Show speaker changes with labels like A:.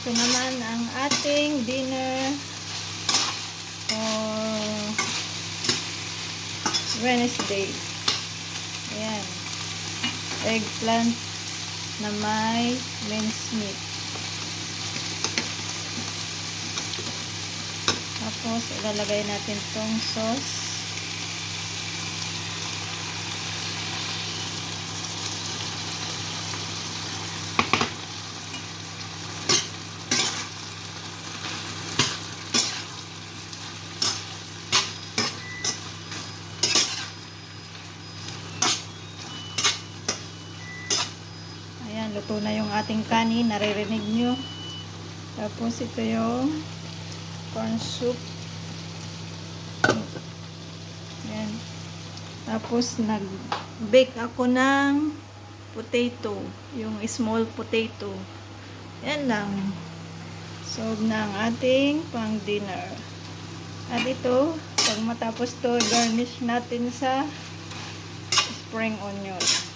A: Ito naman ang ating dinner for Wednesday. Ayan. Eggplant na may minced meat. Tapos, ilalagay natin tong sauce. Ayan, luto na yung ating kanin. Naririnig nyo. Tapos, ito yung corn soup. Ayan. Tapos, nag-bake ako ng potato. Yung small potato. Yan lang. Solve na ang ating pang dinner. At ito, pag matapos to, garnish natin sa spring onion.